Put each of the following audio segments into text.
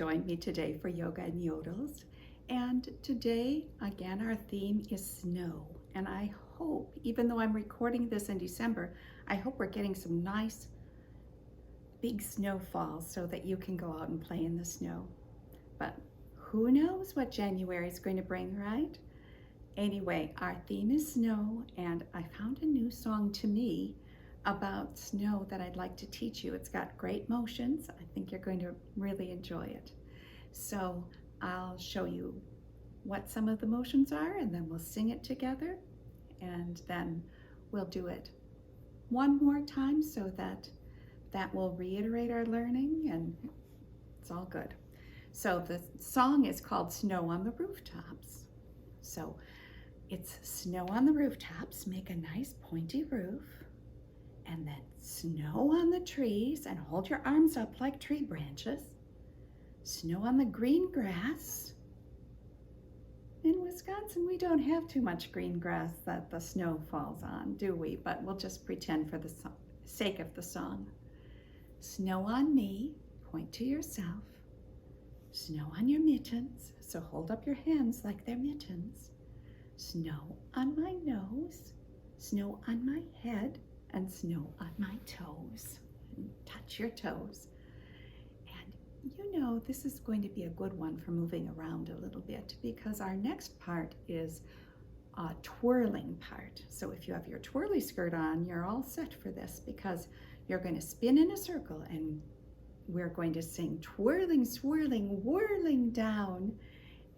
joined me today for Yoga and Yodels. And today, again, our theme is snow. And I hope, even though I'm recording this in December, I hope we're getting some nice big snowfalls so that you can go out and play in the snow. But who knows what January is going to bring, right? Anyway, our theme is snow, and I found a new song to me about snow that I'd like to teach you. It's got great motions. I think you're going to really enjoy it. So I'll show you what some of the motions are, and then we'll sing it together, and then we'll do it one more time so that will reiterate our learning, and it's all good. So the song is called Snow on the Rooftops. So it's snow on the rooftops, make a nice pointy roof, and then snow on the trees, and hold your arms up like tree branches. Snow on the green grass. In Wisconsin, we don't have too much green grass that the snow falls on, do we? But we'll just pretend for the sake of the song. Snow on me, point to yourself. Snow on your mittens, so hold up your hands like they're mittens. Snow on my nose, snow on my head, and snow on my toes. Touch your toes. And you know, this is going to be a good one for moving around a little bit, because our next part is a twirling part. So if you have your twirly skirt on, you're all set for this, because you're going to spin in a circle, and we're going to sing twirling, swirling, whirling down.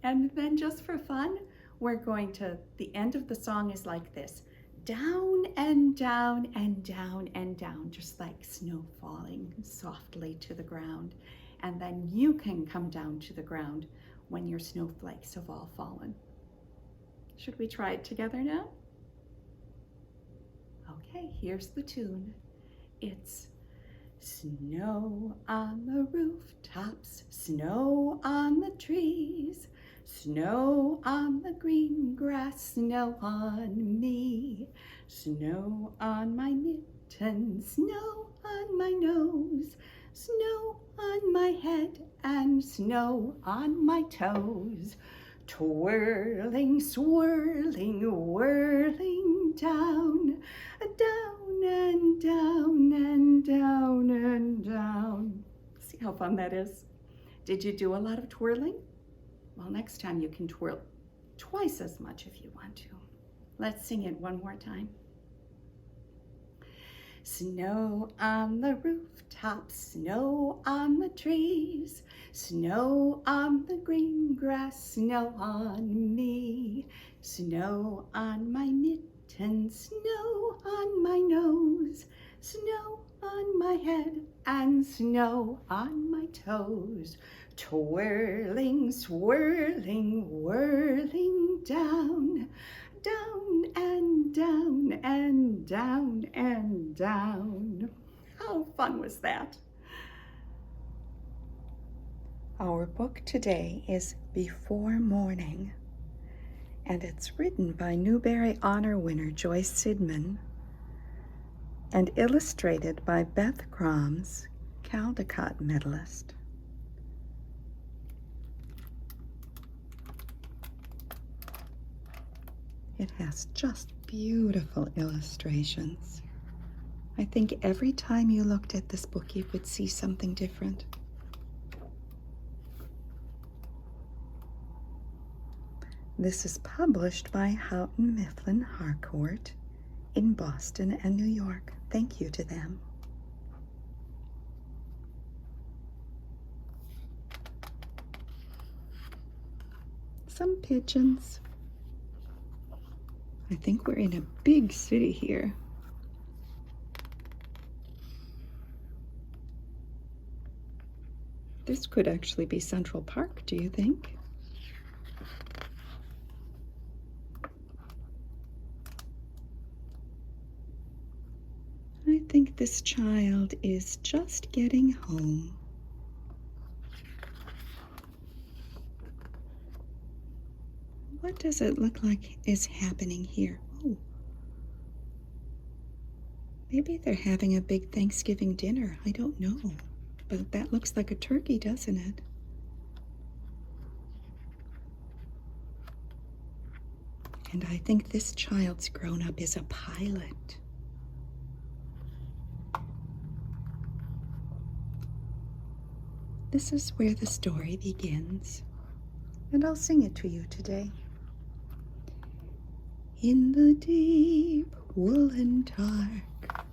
And then just for fun, we're going to, the end of the song is like this. Down and down and down and down, just like snow falling softly to the ground. And then you can come down to the ground when your snowflakes have all fallen. Should we try it together now? Okay, here's the tune. It's snow on the rooftops, snow on the trees, snow on the green grass, snow on me, snow on my mittens, snow on my nose, snow on my head, and snow on my toes. Twirling, swirling, whirling down, down and down and down and down. See how fun that is? Did you do a lot of twirling? Well, next time you can twirl twice as much if you want to. Let's sing it one more time. Snow on the rooftops, snow on the trees, snow on the green grass, snow on me, snow on my mittens, snow on my nose, snow on my head, and snow on my toes. Twirling, swirling, whirling down, down and down and down and down. How fun was that? Our book today is Before Morning, and it's written by Newbery Honor winner Joyce Sidman and illustrated by Beth Crom's Caldecott medalist. It has just beautiful illustrations. I think every time you looked at this book, you could see something different. This is published by Houghton Mifflin Harcourt in Boston and New York. Thank you to them. Some pigeons. I think we're in a big city here. This could actually be Central Park, do you think? I think this child is just getting home. What does it look like is happening here? Oh, maybe they're having a big Thanksgiving dinner. I don't know. But that looks like a turkey, doesn't it? And I think this child's grown up as a pilot. This is where the story begins, and I'll sing it to you today. In the deep woolen dark,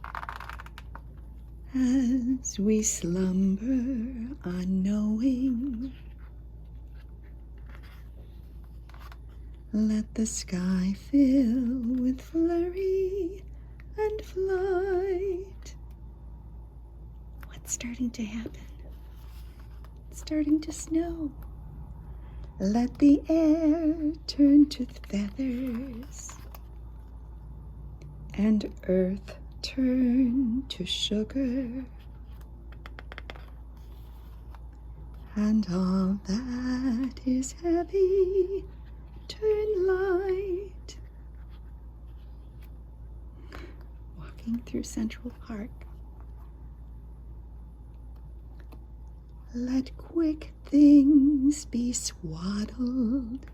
as we slumber unknowing, let the sky fill with flurry and flight. What's starting to happen? It's starting to snow. Let the air turn to feathers and earth turn to sugar, and all that is heavy turn light. Walking through Central Park, let quick things be swaddled.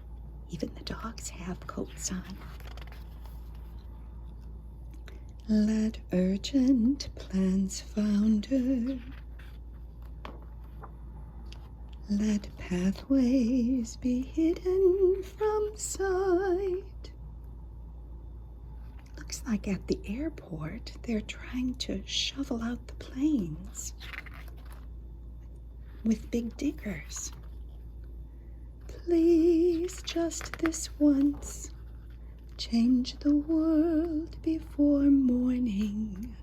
Even the dogs have coats on. Let urgent plans founder. Let pathways be hidden from sight. Looks like at the airport they're trying to shovel out the planes with big diggers. Please, just this once, change the world before morning.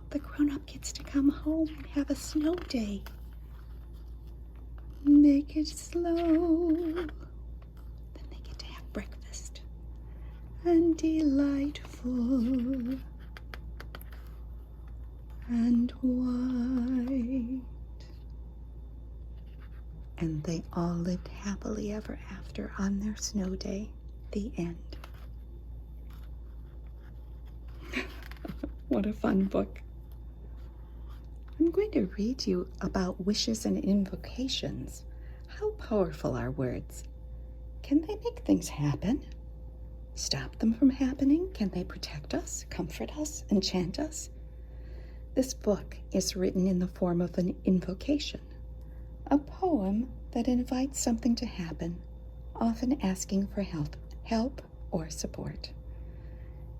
The grown-up gets to come home and have a snow day. Make it slow. Then they get to have breakfast. And delightful. And white. And they all lived happily ever after on their snow day. The end. What a fun book. I'm going to read you about wishes and invocations. How powerful are words? Can they make things happen? Stop them from happening? Can they protect us, comfort us, enchant us? This book is written in the form of an invocation, a poem that invites something to happen, often asking for help or support.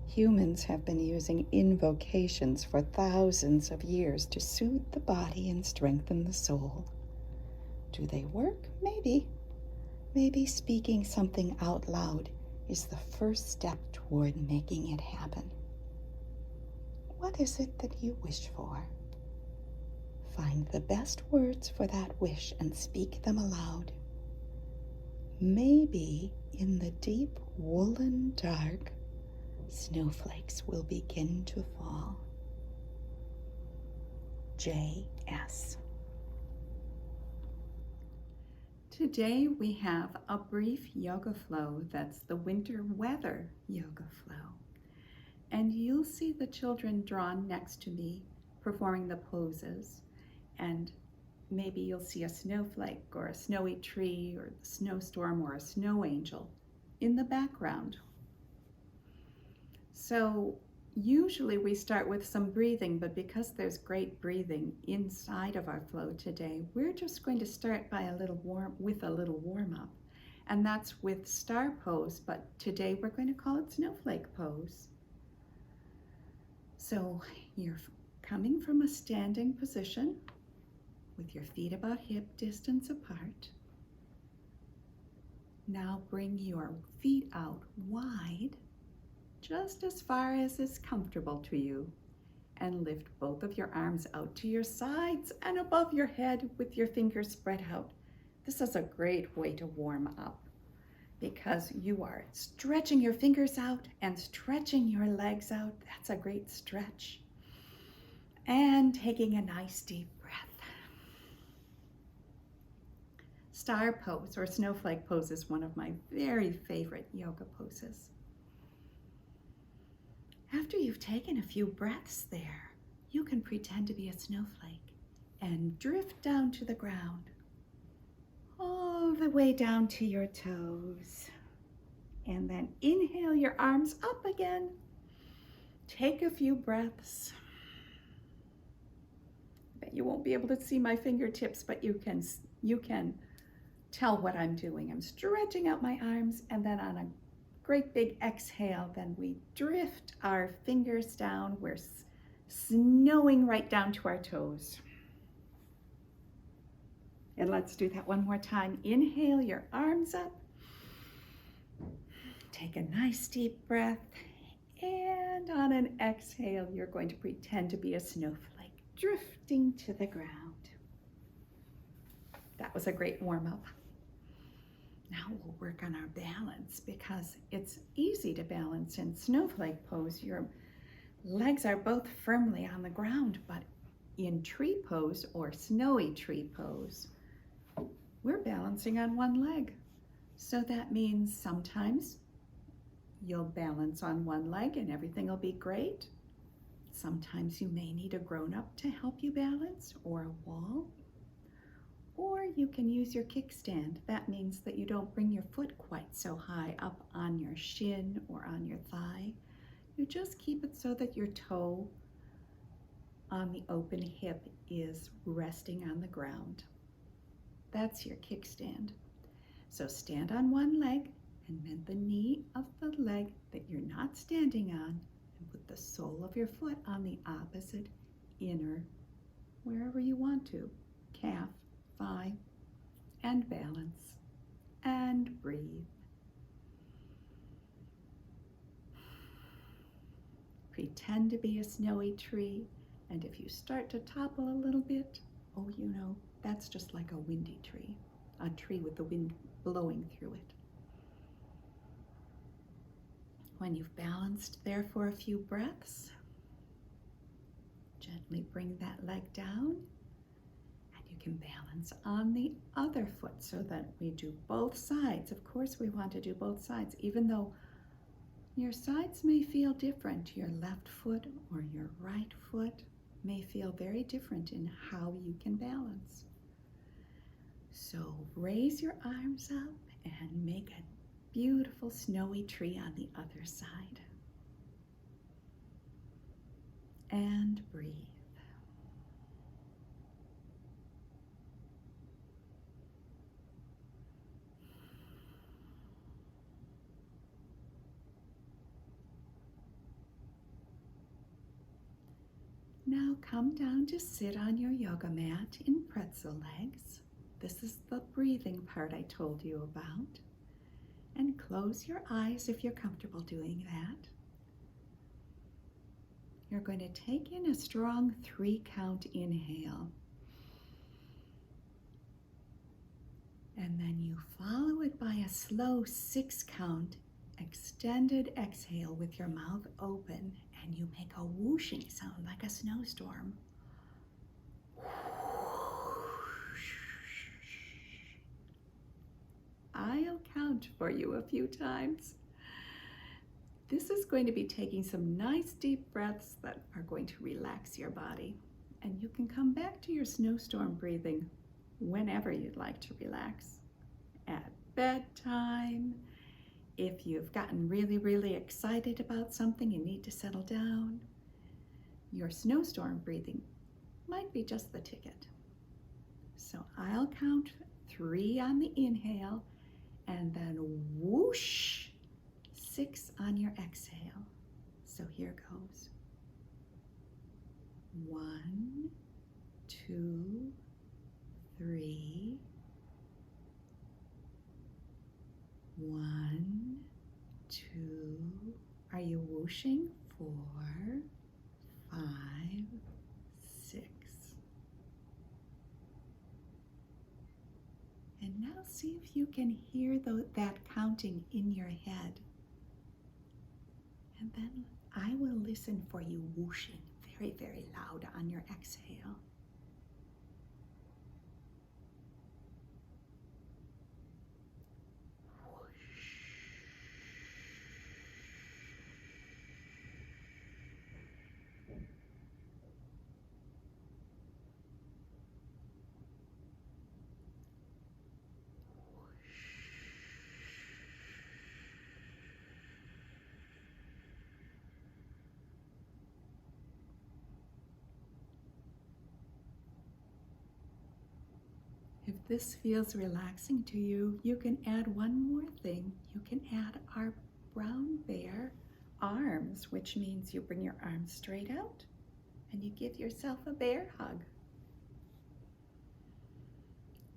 Humans have been using invocations for thousands of years to soothe the body and strengthen the soul. Do they work? Maybe. Maybe speaking something out loud is the first step toward making it happen. What is it that you wish for? Find the best words for that wish and speak them aloud. Maybe in the deep woolen dark, snowflakes will begin to fall. J.S. Today we have a brief yoga flow that's the winter weather yoga flow. And you'll see the children drawn next to me performing the poses. And maybe you'll see a snowflake or a snowy tree or a snowstorm or a snow angel in the background. So usually we start with some breathing, but because there's great breathing inside of our flow today, we're just going to start by a little warm up. And that's with star pose, but today we're going to call it snowflake pose. So you're coming from a standing position with your feet about hip distance apart. Now bring your feet out wide, just as far as is comfortable to you, and lift both of your arms out to your sides and above your head with your fingers spread out. This is a great way to warm up because you are stretching your fingers out and stretching your legs out. That's a great stretch. And taking a nice deep breath. Star pose or snowflake pose is one of my very favorite yoga poses. After you've taken a few breaths there, you can pretend to be a snowflake and drift down to the ground. all the way down to your toes. And then inhale your arms up again. Take a few breaths. I bet you won't be able to see my fingertips, but you can tell what I'm doing. I'm stretching out my arms, and then on a great big exhale, then we drift our fingers down. We're snowing right down to our toes. And let's do that one more time. Inhale your arms up. Take a nice deep breath. And on an exhale, you're going to pretend to be a snowflake drifting to the ground. That was a great warm-up. Now we'll work on our balance, because it's easy to balance in snowflake pose. Your legs are both firmly on the ground, but in tree pose or snowy tree pose, we're balancing on one leg. So that means sometimes you'll balance on one leg and everything will be great. Sometimes you may need a grown-up to help you balance, or a wall. Or you can use your kickstand. That means that you don't bring your foot quite so high up on your shin or on your thigh. You just keep it so that your toe on the open hip is resting on the ground. That's your kickstand. So stand on one leg and bend the knee of the leg that you're not standing on, and put the sole of your foot on the opposite inner, wherever you want to, calf, thigh, and balance, and breathe. Pretend to be a snowy tree, and if you start to topple a little bit, oh, you know, that's just like a windy tree, a tree with the wind blowing through it. When you've balanced there for a few breaths, gently bring that leg down, and you can balance on the other foot so that we do both sides. Of course, we want to do both sides, even though your sides may feel different. Your left foot or your right foot may feel very different in how you can balance. So raise your arms up and make a beautiful snowy tree on the other side. And breathe. Now come down to sit on your yoga mat in pretzel legs. This is the breathing part I told you about. And close your eyes if you're comfortable doing that. You're going to take in a strong 3-count inhale. And then you follow it by a slow 6-count extended exhale with your mouth open, and you make a whooshing sound like a snowstorm. I'll count for you a few times. This is going to be taking some nice deep breaths that are going to relax your body. And you can come back to your snowstorm breathing whenever you'd like to relax. At bedtime, if you've gotten really, really excited about something and need to settle down, your snowstorm breathing might be just the ticket. So I'll count 3 on the inhale, and then whoosh, 6 on your exhale. So here goes. 1, 2, 3. 1, 2. Are you whooshing? 4, 5, 6. And now see if you can hear that counting in your head. And then I will listen for you whooshing very, very loud on your exhale. If this feels relaxing to you, you can add one more thing. You can add our brown bear arms, which means you bring your arms straight out and you give yourself a bear hug.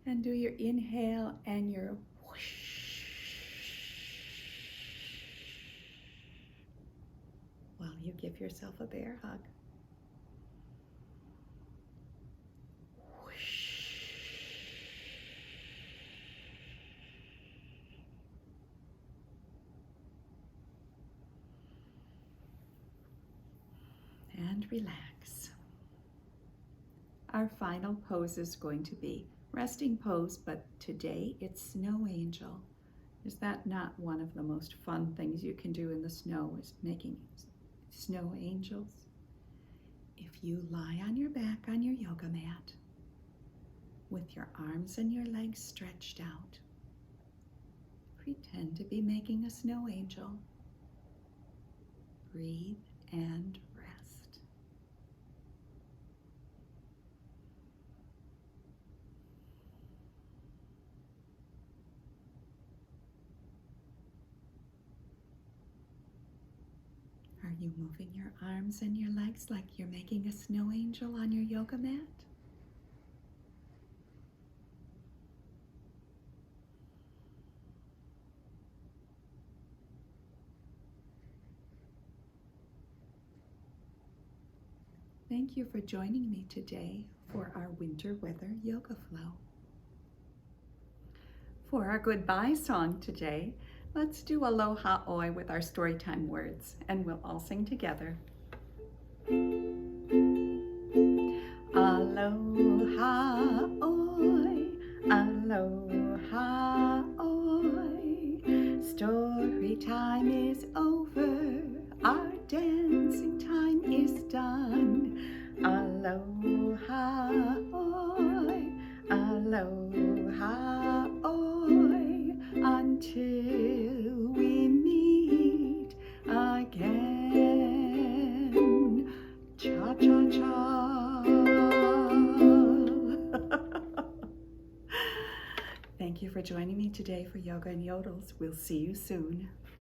And do your inhale and your whoosh while you give yourself a bear hug. And relax. Our final pose is going to be resting pose, but today it's snow angel. Is that not one of the most fun things you can do in the snow, is making snow angels? If you lie on your back on your yoga mat with your arms and your legs stretched out, pretend to be making a snow angel. Breathe and rest. Are you moving your arms and your legs like you're making a snow angel on your yoga mat? Thank you for joining me today for our winter weather yoga flow. For our goodbye song today, let's do Aloha Oi with our storytime words, and we'll all sing together. Aloha Oi, Aloha Oi, story time is over, our dancing time is done. Aloha Oi, Aloha Oi, until we meet again. Cha-cha-cha. Thank you for joining me today for Yoga and Yodels. We'll see you soon.